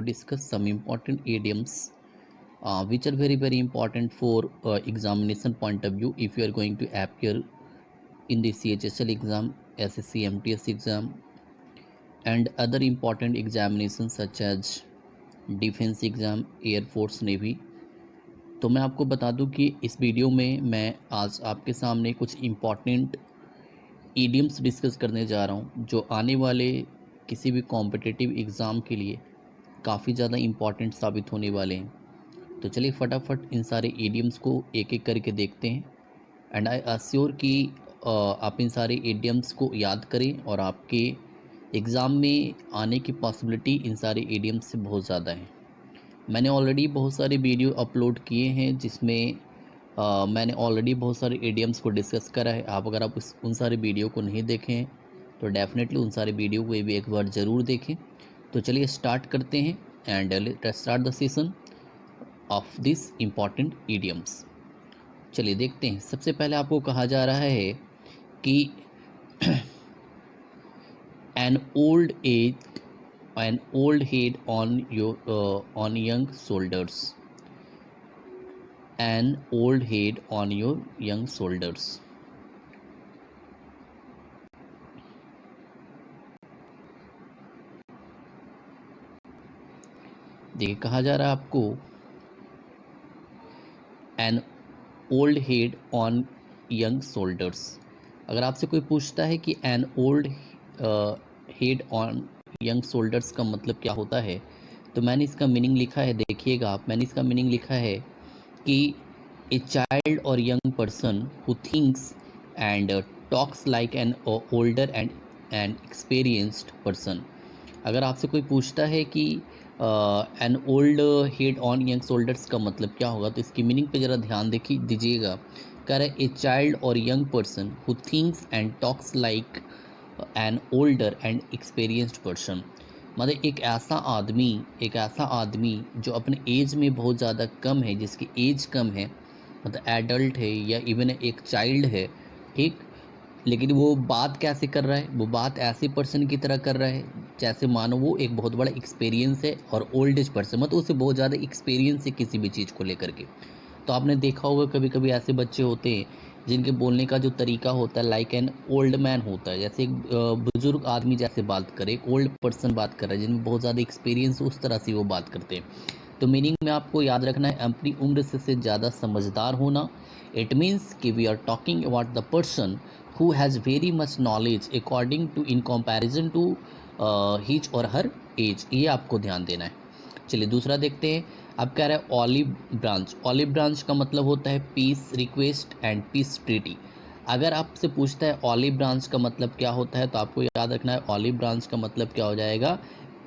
discuss some important idioms which are very important for examination point of view if you are going to appear in the CHSL exam, SSC MTS exam, and other important examinations such as defence exam, air force, navy. तो मैं आपको बता दूं कि इस video में मैं आज आपके सामने कुछ इम्पॉर्टेंट ईडियम्स डिस्कस करने जा रहा हूं जो आने वाले किसी भी कॉम्पिटिटिव एग्ज़ाम के लिए काफ़ी ज़्यादा इम्पॉर्टेंट साबित होने वाले हैं। तो चलिए फटाफट इन सारे ईडियम्स को एक एक करके देखते हैं एंड आई अश्योर कि आप इन सारे ईडियम्स को याद करें और आपके एग्ज़ाम में आने की पॉसिबिलिटी इन सारे ईडियम्स से बहुत ज़्यादा है। मैंने ऑलरेडी बहुत सारे वीडियो अपलोड किए हैं जिसमें मैंने ऑलरेडी बहुत सारे ईडियम्स को डिस्कस करा है। आप अगर आप उन सारे वीडियो को नहीं देखें हैं तो डेफिनेटली उन सारे वीडियो को भी एक बार ज़रूर देखें। तो चलिए स्टार्ट करते हैं and let's start the session of this important idioms. चलिए देखते हैं। सबसे पहले आपको कहा जा रहा है कि an old age an old head on young shoulders, an old head on your young shoulders। देखिए कहा जा रहा है आपको an old head on young shoulders। अगर आपसे कोई पूछता है कि an old head on young shoulders का मतलब क्या होता है, तो मैंने इसका मीनिंग लिखा है, देखिएगा आप, मैंने इसका मीनिंग लिखा है कि ए चाइल्ड और young person who thinks and talks like an older and N experienced person. अगर आपसे कोई पूछता है कि an old head on young shoulders का मतलब क्या होगा, तो इसकी मीनिंग पे ज़रा ध्यान दीजिएगा। कह रहा है ए चाइल्ड और young person who thinks and talks like an older and experienced person. मतलब एक ऐसा आदमी जो अपने एज में बहुत ज़्यादा कम है, जिसकी एज कम है, मतलब एडल्ट है या इवन एक चाइल्ड है, ठीक, लेकिन वो बात कैसे कर रहा है, वो बात ऐसे पर्सन की तरह कर रहा है जैसे मानो वो एक बहुत बड़ा एक्सपीरियंस है और ओल्ड एज पर्सन, मतलब उसे बहुत ज़्यादा एक्सपीरियंस है किसी भी चीज़ को लेकर के। तो आपने देखा होगा कभी कभी ऐसे बच्चे होते हैं जिनके बोलने का जो तरीका होता है लाइक एन ओल्ड मैन होता है, जैसे एक बुजुर्ग आदमी जैसे बात करे, एक ओल्ड पर्सन बात कर रहा है जिनमें बहुत ज़्यादा एक्सपीरियंस उस तरह से वो बात करते हैं। तो मीनिंग में आपको याद रखना है अपनी उम्र से ज़्यादा समझदार होना। इट मीन्स कि we are talking about the person who has very much knowledge according to in comparison to his or her as, ये आपको ध्यान देना है। चलिए दूसरा देखते हैं। अब कह रहा है ऑलिव ब्रांच। ऑलिव ब्रांच का मतलब होता है peace request and peace treaty. अगर आपसे पूछता है ऑलिव ब्रांच का मतलब क्या होता है, तो आपको याद रखना है ऑलिव ब्रांच का मतलब क्या हो जाएगा,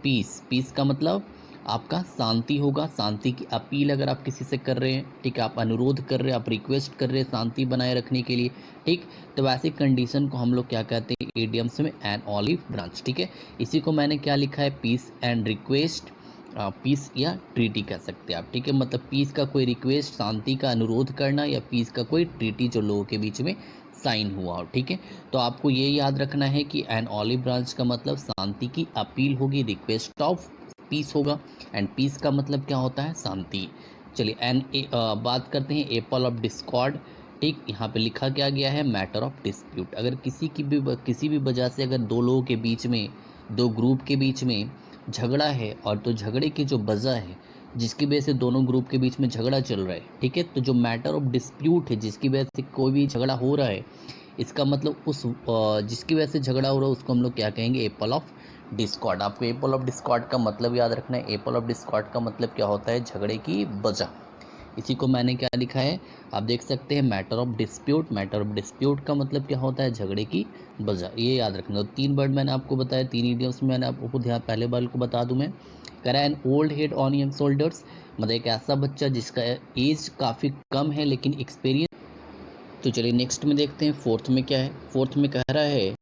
पीस। पीस का मतलब आपका शांति होगा, शांति की अपील अगर आप किसी से कर रहे हैं, ठीक है, आप अनुरोध कर रहे हैं, आप रिक्वेस्ट कर रहे हैं शांति बनाए रखने के लिए, ठीक, तो वैसे कंडीशन को हम लोग क्या कहते हैं इडियम्स में, एन ऑलिव ब्रांच, ठीक है। इसी को मैंने क्या लिखा है, पीस एंड रिक्वेस्ट, पीस या ट्रीटी कह सकते हैं आप, ठीक है। मतलब पीस का कोई रिक्वेस्ट, शांति का अनुरोध करना, या पीस का कोई ट्रीटी जो लोगों के बीच में साइन हुआ हो, ठीक है। तो आपको ये याद रखना है कि एन ऑलिव ब्रांच का मतलब शांति की अपील होगी, रिक्वेस्ट ऑफ पीस होगा, एंड पीस का मतलब क्या होता है, शांति। चलिए बात करते हैं एप्पल ऑफ डिस्कॉर्ड, ठीक। यहाँ पे लिखा क्या गया है, मैटर ऑफ डिस्प्यूट। अगर किसी भी वजह से अगर दो लोगों के बीच में, दो ग्रुप के बीच में झगड़ा है, और तो झगड़े की जो वजह है जिसकी वजह से दोनों ग्रुप के बीच में झगड़ा चल रहा है, ठीक है, तो जो मैटर ऑफ डिस्प्यूट है जिसकी वजह से कोई भी झगड़ा हो रहा है, इसका मतलब उस जिसकी वजह से झगड़ा हो रहा है उसको हम लोग क्या कहेंगे, एप्पल ऑफ डिस्कॉर्ड। आपको एप्पल ऑफ डिस्कॉर्ड का मतलब याद रखना है। एप्पल ऑफ डिस्कॉर्ड का मतलब क्या होता है, झगड़े की वजह। इसी को मैंने क्या लिखा है, आप देख सकते हैं, matter of dispute. Matter of dispute का मतलब क्या होता है, झगड़े की वजह, ये याद रखना। तो 3 वर्ड मैंने आपको बताया, 3 इडियम्स मैंने आपको ध्यान, पहले बार को बता दूं मैं, कह रहा है an old head on young shoulders, मतलब एक ऐसा बच्चा जिसका एज काफ़ी कम है लेकिन एक्सपीरियंस। तो चलिए नेक्स्ट में देखते हैं, फोर्थ में क्या है। फोर्थ में कह रहा है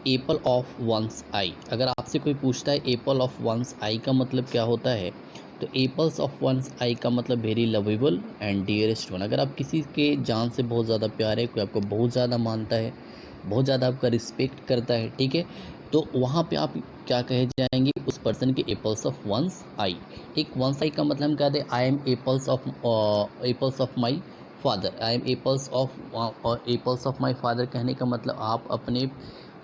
एप्पल ऑफ वंस आई। अगर आपसे कोई पूछता है एप्पल ऑफ वंस आई का मतलब क्या होता है, तो एप्पल्स ऑफ वंस आई का मतलब very lovable and dearest one. अगर आप किसी के जान से बहुत ज़्यादा प्यार है, कोई आपको बहुत ज़्यादा मानता है, बहुत ज़्यादा आपका रिस्पेक्ट करता है, ठीक है, तो वहाँ पे आप क्या कहे जाएंगे उस पर्सन के एपल्स ऑफ वंस आई। ठीक, वंस आई का मतलब हम कहते हैं I am apples of my father. I am apples of my father कहने का मतलब आप अपने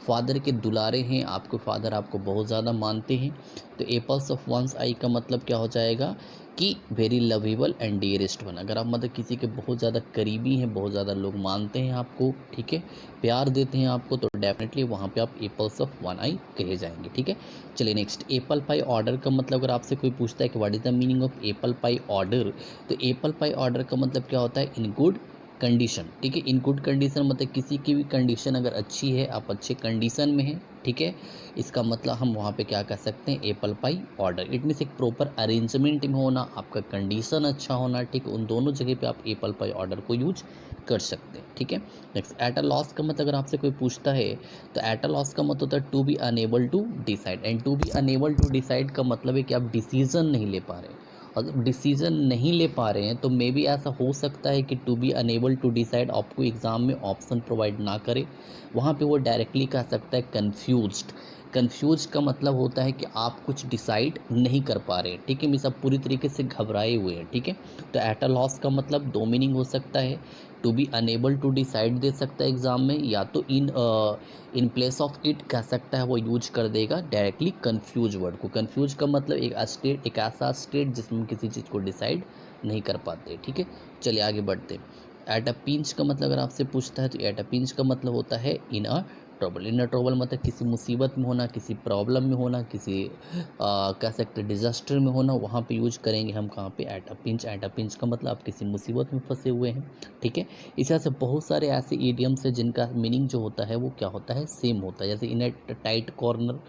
फादर के दुलारे हैं, आपके फादर आपको बहुत ज़्यादा मानते हैं। तो एपल्स ऑफ वंस आई का मतलब क्या हो जाएगा कि very lovable and dearest one. अगर आप मतलब किसी के बहुत ज़्यादा करीबी हैं, बहुत ज़्यादा लोग मानते हैं आपको, ठीक है, प्यार देते हैं आपको, तो डेफिनेटली वहाँ पे आप एपल्स ऑफ वन आई कहे जाएंगे। ठीक है, चलिए नेक्स्ट, एप्पल पाई ऑर्डर का मतलब अगर आपसे कोई पूछता है कि what is the meaning of apple pie order, तो एप्पल पाई ऑर्डर का मतलब क्या होता है, इन गुड कंडीशन। ठीक है, इन गुड कंडीशन मतलब किसी की भी कंडीशन अगर अच्छी है, आप अच्छे कंडीशन में हैं, ठीक है, इसका मतलब हम वहाँ पे क्या कह सकते हैं, apple pie order. It means एक प्रॉपर अरेंजमेंट में होना, आपका कंडीशन अच्छा होना, ठीक, उन दोनों जगह पे आप एप्पल पाई ऑर्डर को यूज कर सकते हैं। ठीक है, नेक्स्ट, एट अ लॉस का मतलब अगर आपसे कोई पूछता है, तो एट अ लॉस का मतलब होता है to be unable to decide. And to be unable to decide का मतलब है कि आप डिसीजन नहीं ले पा रहे हैं। और जब डिसीजन नहीं ले पा रहे हैं तो मे बी ऐसा हो सकता है कि to be unable to decide आपको एग्ज़ाम में ऑप्शन प्रोवाइड ना करे, वहाँ पे वो डायरेक्टली कह सकता है कन्फ्यूज्ड। कन्फ्यूज का मतलब होता है कि आप कुछ डिसाइड नहीं कर पा रहे हैं। ठीक है, मीन्स आप पूरी तरीके से घबराए हुए हैं। ठीक है, तो एट अ लॉस का मतलब दो मीनिंग हो सकता है, to be unable to decide दे सकता है एग्जाम में, या तो इन प्लेस ऑफ इट कह सकता है वो यूज कर देगा डायरेक्टली कन्फ्यूज वर्ड को। कन्फ्यूज का मतलब एक ऐसा स्टेट जिसमें हम किसी चीज़ को डिसाइड नहीं कर पाते। ठीक है, चलिए आगे बढ़ते हैं। एट अ पिंच का मतलब अगर आपसे पूछता है, तो एट अ पिंच का मतलब होता है इन a trouble. In a trouble मतलब किसी मुसीबत में होना, किसी प्रॉब्लम में होना, किसी कह सकते डिजास्टर में होना, वहाँ पे यूज करेंगे हम कहाँ पे, at a pinch. At a pinch का मतलब आप किसी मुसीबत में फंसे हुए हैं। ठीक है, इस तरह से बहुत सारे ऐसे ईडियम्स हैं जिनका मीनिंग जो होता है वो क्या होता है, सेम होता है। जैसे इन ए टाइट कॉर्नर,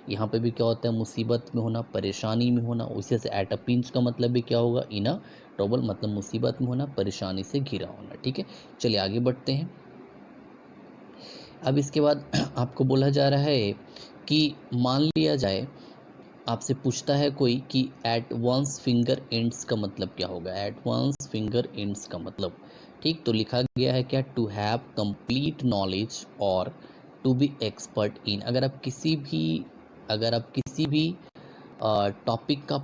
यहाँ पे भी क्या होता है, मुसीबत में होना, परेशानी में होना। उसी से एट अ पिंच का मतलब भी क्या होगा, इन अ ट्रबल मतलब मुसीबत में होना, परेशानी से घिरा होना। ठीक है, चलिए आगे बढ़ते हैं। अब इसके बाद आपको बोला जा रहा है कि मान लिया जाए आपसे पूछता है कोई कि एट वंस फिंगर एंड्स का मतलब क्या होगा। एट वंस फिंगर एंड्स का मतलब, ठीक, तो लिखा गया है क्या, टू हैव कंप्लीट नॉलेज और टू बी एक्सपर्ट इन। अगर आप किसी भी टॉपिक का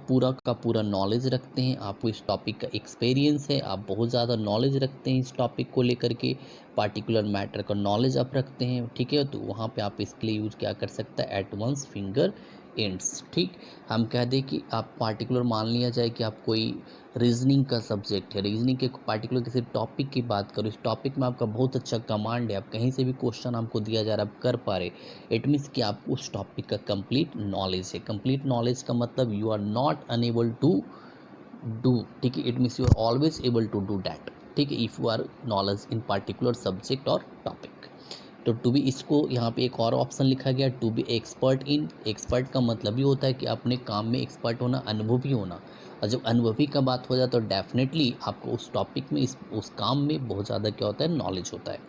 पूरा नॉलेज रखते हैं, आपको इस टॉपिक का एक्सपीरियंस है, आप बहुत ज़्यादा नॉलेज रखते हैं इस टॉपिक को लेकर के, पार्टिकुलर मैटर का नॉलेज आप रखते हैं, ठीक है, तो वहाँ पे आप इसके लिए यूज क्या कर सकते हैं, एट वंस फिंगर एंड्स। ठीक, हम कह दें कि आप पार्टिकुलर मान लिया जाए कि आप कोई रीजनिंग का सब्जेक्ट है, रीजनिंग के पार्टिकुलर किसी टॉपिक की बात करो, इस टॉपिक में आपका बहुत अच्छा कमांड है, आप कहीं से भी क्वेश्चन आपको दिया जा रहा है आप कर पा रहे, इट मीन्स कि आपको उस टॉपिक का कंप्लीट नॉलेज है। कंप्लीट नॉलेज का मतलब you are not unable to do, ठीक है, it means you are always able to do that. ठीक है, if you are knowledge in particular subject और टॉपिक। तो टू बी, इसको यहाँ पे एक और ऑप्शन लिखा गया, to be expert in. Expert का मतलब ही होता है कि अपने काम में एक्सपर्ट होना, अनुभवी होना। और जब अनुभवी का बात हो जाए तो डेफिनेटली आपको उस टॉपिक में उस काम में बहुत ज़्यादा क्या होता है, नॉलेज होता है।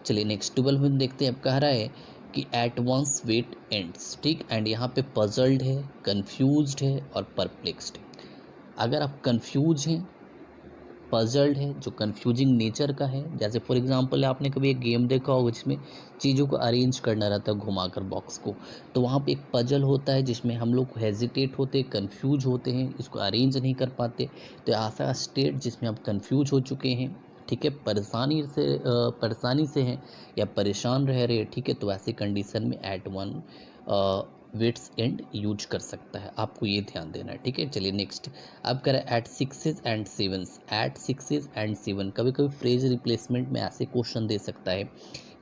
चलिए नेक्स्ट 12 में देखते हैं, अब कह रहा है कि एट वंस वेट एंड्स। ठीक, एंड यहाँ पे पजल्ड है, कन्फ्यूज्ड है और परप्लेक्स्ड है। अगर आप कन्फ्यूज हैं, पजल्ड है, जो कन्फ्यूजिंग नेचर का है, जैसे फॉर एग्जांपल आपने कभी एक गेम देखा होगा जिसमें चीज़ों को अरेंज करना रहता है घुमाकर बॉक्स को, तो वहाँ पे एक पजल होता है जिसमें हम लोग हेजिटेट होते हैं, कन्फ्यूज होते हैं, इसको अरेंज नहीं कर पाते। तो ऐसा स्टेट जिसमें आप कन्फ्यूज हो चुके हैं, ठीक है, परेशानी से हैं या परेशान रह रहे हैं, ठीक है, तो ऐसी कंडीशन में at one wits end use कर सकता है, आपको ये ध्यान देना है। ठीक है, चलिए नेक्स्ट, अब करें at sixes and sevens. At sixes and seven, कभी कभी फ्रेज रिप्लेसमेंट में ऐसे क्वेश्चन दे सकता है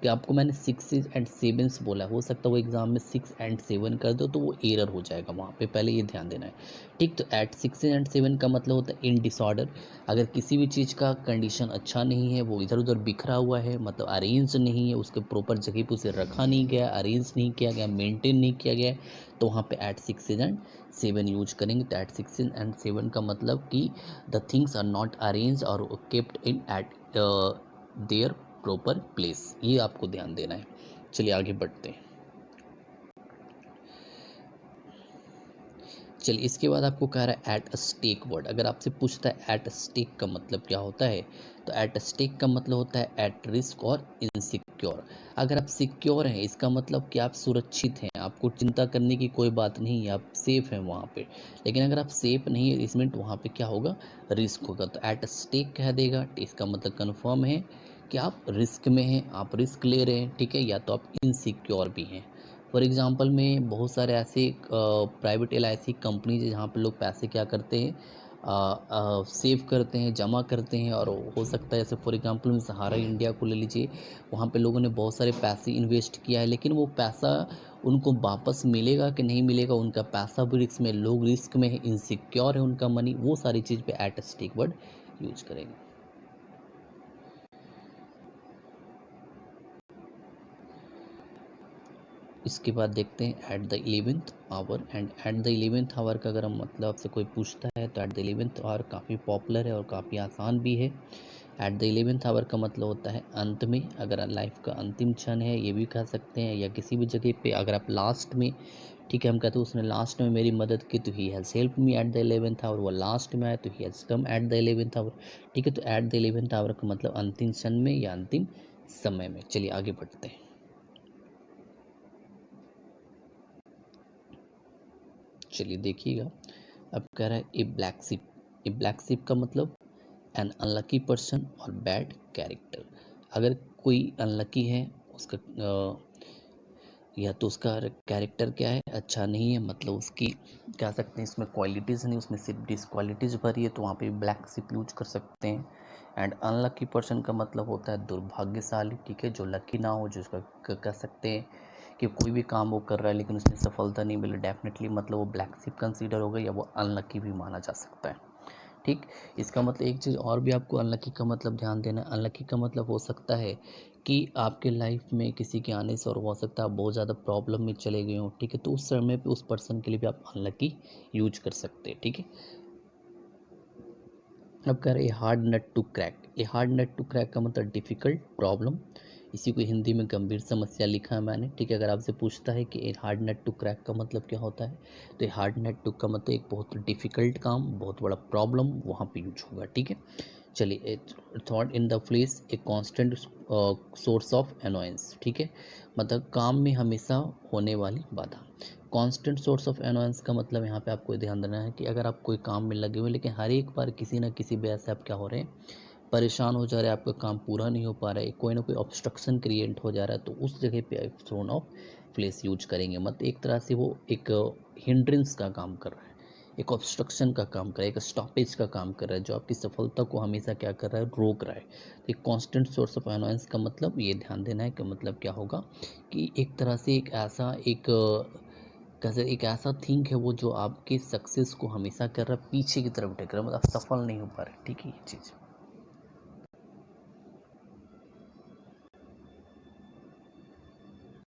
कि आपको मैंने सिक्सेज एंड सेवन्स बोला, हो सकता है वो एग्जाम में 6 एंड 7 कर दो तो वो एरर हो जाएगा, वहाँ पे पहले ये ध्यान देना है। ठीक, तो एट 6 एंड 7 का मतलब होता है इन डिसऑर्डर। अगर किसी भी चीज़ का कंडीशन अच्छा नहीं है, वो इधर उधर बिखरा हुआ है, मतलब अरेंज नहीं है, उसके प्रॉपर जगह पे उसे रखा नहीं गया, अरेंज नहीं किया गया, मेंटेन नहीं किया गया, तो वहाँ पे एट 6 एंड 7 यूज करेंगे। तो एट 6 एंड 7 का मतलब कि the things are not arrange और kept in at their proper place, ये आपको ध्यान देना है। चलिए आगे बढ़ते हैं। चलिए इसके बाद आपको कह रहा है एट अ स्टेक वर्ड। अगर आपसे पूछता है एट अ स्टेक का मतलब क्या होता है, तो एट अ स्टेक का मतलब होता है एट रिस्क और इनसिक्योर। अगर आप सिक्योर हैं, इसका मतलब कि आप सुरक्षित हैं, आपको चिंता करने की कोई बात नहीं है, आप सेफ़ हैं वहाँ पे। लेकिन अगर आप सेफ़ नहीं है इस मिनट, वहाँ पे क्या होगा, रिस्क होगा। तो एट स्टेक कह देगा, इसका मतलब कन्फर्म है कि आप रिस्क में हैं, आप रिस्क ले रहे हैं, ठीक है, या तो आप इनसिक्योर भी हैं। फॉर एग्ज़ाम्पल में बहुत सारे ऐसे प्राइवेट एलआईसी कंपनीज़ है जहाँ पे लोग पैसे क्या करते हैं, सेव करते हैं, जमा करते हैं, और हो सकता है जैसे फॉर एग्ज़ाम्पल में सहारा इंडिया को ले लीजिए, वहाँ पे लोगों ने बहुत सारे पैसे इन्वेस्ट किया है, लेकिन वो पैसा उनको वापस मिलेगा कि नहीं मिलेगा, उनका पैसा भी रिस्क में, लोग रिस्क में है, इनसिक्योर है उनका मनी, वो सारी चीज़ पे एट स्टेक वर्ड यूज करेंगे। इसके बाद देखते हैं at the 11th hour. And at the 11th hour का अगर हम मतलब आपसे कोई पूछता है तो एट द 11th आवर काफ़ी पॉपुलर है और काफ़ी आसान भी है। एट द 11th आवर का मतलब होता है अंत में, अगर लाइफ का अंतिम क्षण है ये भी कह सकते हैं, या किसी भी जगह पे अगर आप लास्ट में, ठीक है, हम कहते हैं उसने लास्ट में मेरी मदद की तो he has help me at the 11th hour, वो लास्ट में आया तो he has come at the 11th hour, ठीक है। तो एट द 11th आवर का मतलब अंतिम क्षण में या अंतिम समय में। चलिए आगे बढ़ते हैं। चलिए देखिएगा, अब कह रहा है ए ब्लैक शिप। ए ब्लैक शिप का मतलब एन अनलकी पर्सन और बैड कैरेक्टर। अगर कोई अनलकी है, उसका या तो उसका कैरेक्टर क्या है, अच्छा नहीं है, मतलब उसकी कह सकते हैं इसमें क्वालिटीज़ नहीं, उसमें सिर्फ डिसक्वालिटीज़ भरी है, तो वहाँ पे ब्लैक शिप यूज कर सकते हैं। एंड अनलकी पर्सन का मतलब होता है दुर्भाग्यशाली, ठीक है, जो लकी ना हो, जिसका कह सकते हैं कि कोई भी काम वो कर रहा है लेकिन उसमें सफलता नहीं मिली, डेफिनेटली मतलब वो ब्लैक शिप कंसीडर होगा, या वो अनलकी भी माना जा सकता है, ठीक। इसका मतलब एक चीज़ और भी आपको अनलकी का मतलब ध्यान देना है। अनलकी का मतलब हो सकता है कि आपके लाइफ में किसी के आने से, और हो सकता है आप बहुत ज़्यादा प्रॉब्लम में चले गए हो, ठीक है, तो उस समय पे उस पर्सन के लिए भी आप अनलकी यूज कर सकते हैं, ठीक है। अब कह रहे hard nut to crack. A hard nut to crack का मतलब डिफ़िकल्ट प्रॉब्लम, इसी को हिंदी में गंभीर समस्या लिखा है मैंने, ठीक है। अगर आपसे पूछता है कि a hard nut to crack का मतलब क्या होता है, तो ए हार्ड नट टू का मतलब एक बहुत डिफ़िकल्ट काम, बहुत बड़ा प्रॉब्लम, वहाँ पे यूज होगा, ठीक है। चलिए, thought in the place a constant source of annoyance, ठीक है, मतलब काम में हमेशा होने वाली बाधा। कांस्टेंट सोर्स ऑफ अनोयंस का मतलब यहाँ पे आपको ध्यान देना है कि अगर आप कोई काम में लगे हुए, लेकिन हर एक बार किसी ना किसी वजह से आप क्या हो रहे हैं, परेशान हो जा रहे हैं, आपका काम पूरा नहीं हो पा रहा है, कोई ना कोई ऑब्स्ट्रक्शन क्रिएट हो जा रहा है, तो उस जगह पे आप थ्रोन ऑफ प्लेस यूज करेंगे। मतलब एक तरह से वो एक हिंड्रेंस का काम कर रहा है, एक ऑब्स्ट्रक्शन का काम कर रहा है, एक स्टॉपेज का काम कर रहा है, जो आपकी सफलता को हमेशा क्या कर रहा है, रोक रहा है। तो एक कांस्टेंट सोर्स ऑफ अनोयंस का मतलब ये ध्यान देना है कि मतलब क्या होगा, कि एक तरह से एक ऐसा एक कैसे एक ऐसा थिंग है वो, जो आपके सक्सेस को हमेशा कर रहा है, पीछे की तरफ ढक रहा है, मतलब आप सफल नहीं हो पा रहे, ठीक है, ये चीज़।